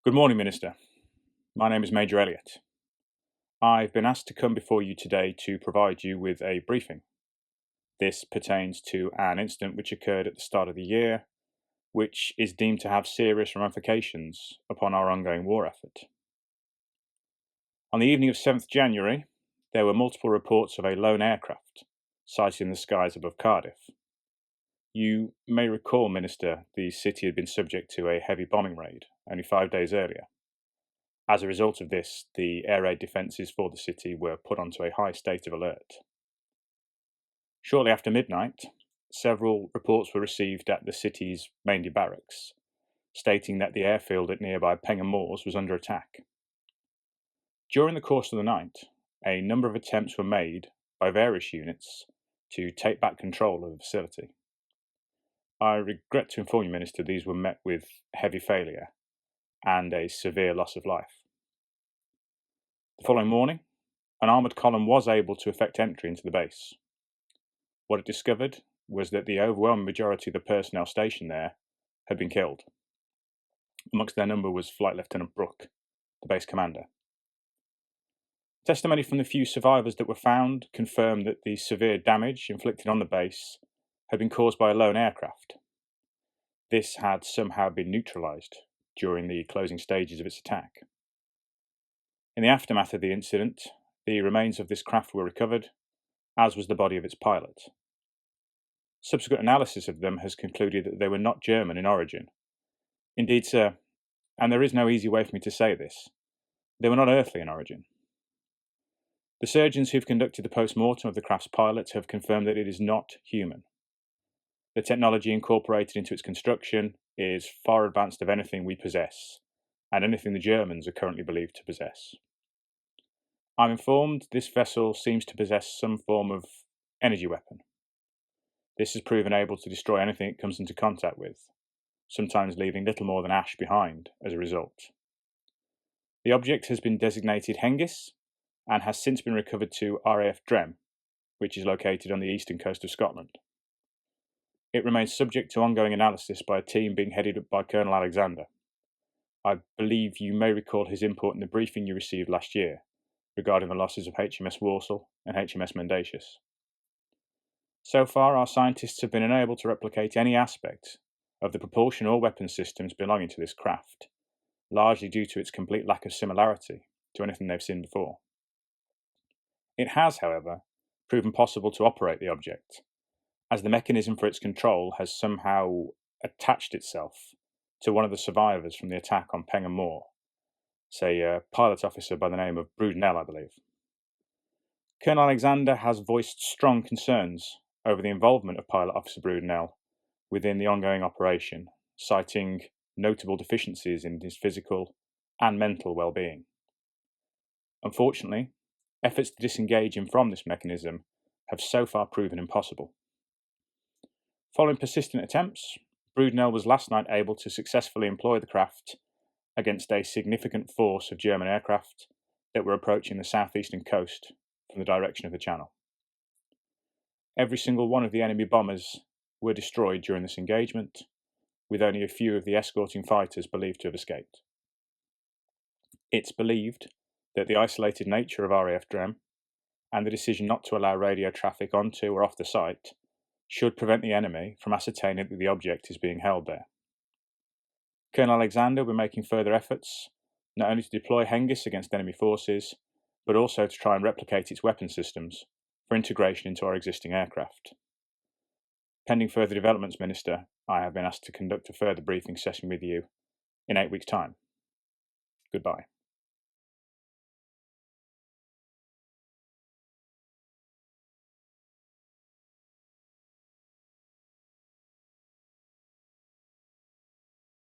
Good morning, Minister. My name is Major Elliott. I've been asked to come before you today to provide you with a briefing. This pertains to an incident which occurred at the start of the year, which is deemed to have serious ramifications upon our ongoing war effort. On the evening of 7th January, there were multiple reports of a lone aircraft sighted in the skies above Cardiff. You may recall, Minister, the city had been subject to a heavy bombing raid only 5 days earlier. As a result of this, the air raid defences for the city were put onto a high state of alert. Shortly after midnight, several reports were received at the city's main barracks, stating that the airfield at nearby Pnegam Moors was under attack. During the course of the night, a number of attempts were made by various units to take back control of the facility. I regret to inform you, Minister, these were met with heavy failure and a severe loss of life. The following morning, an armoured column was able to effect entry into the base. What it discovered was that the overwhelming majority of the personnel stationed there had been killed. Amongst their number was Flight Lieutenant Brooke, the base commander. Testimony from the few survivors that were found confirmed that the severe damage inflicted on the base had been caused by a lone aircraft. This had somehow been neutralised during the closing stages of its attack. In the aftermath of the incident, the remains of this craft were recovered, as was the body of its pilot. Subsequent analysis of them has concluded that they were not German in origin. Indeed, sir, and there is no easy way for me to say this, they were not earthly in origin. The surgeons who've conducted the post-mortem of the craft's pilot have confirmed that it is not human. The technology incorporated into its construction is far advanced of anything we possess, and anything the Germans are currently believed to possess. I'm informed this vessel seems to possess some form of energy weapon. This has proven able to destroy anything it comes into contact with, sometimes leaving little more than ash behind as a result. The object has been designated HENGIS and has since been recovered to RAF Pnegam, which is located on the eastern coast of Scotland. It remains subject to ongoing analysis by a team being headed up by Colonel Alexander. I believe you may recall his input in the briefing you received last year regarding the losses of HMS Warsaw and HMS Mendacious. So far, our scientists have been unable to replicate any aspect of the propulsion or weapon systems belonging to this craft, largely due to its complete lack of similarity to anything they've seen before. It has, however, proven possible to operate the object, as the mechanism for its control has somehow attached itself to one of the survivors from the attack on Pnegam Moors, say a pilot officer by the name of Brudenell, I believe. Colonel Alexander has voiced strong concerns over the involvement of Pilot Officer Brudenell within the ongoing operation, citing notable deficiencies in his physical and mental well-being. Unfortunately, efforts to disengage him from this mechanism have so far proven impossible. Following persistent attempts, Brudenell was last night able to successfully employ the craft against a significant force of German aircraft that were approaching the southeastern coast from the direction of the Channel. Every single one of the enemy bombers were destroyed during this engagement, with only a few of the escorting fighters believed to have escaped. It's believed that the isolated nature of RAF Pnegam and the decision not to allow radio traffic onto or off the site should prevent the enemy from ascertaining that the object is being held there. Colonel Alexander will be making further efforts, not only to deploy HENGIS against enemy forces, but also to try and replicate its weapon systems for integration into our existing aircraft. Pending further developments, Minister, I have been asked to conduct a further briefing session with you in 8 weeks' time. Goodbye.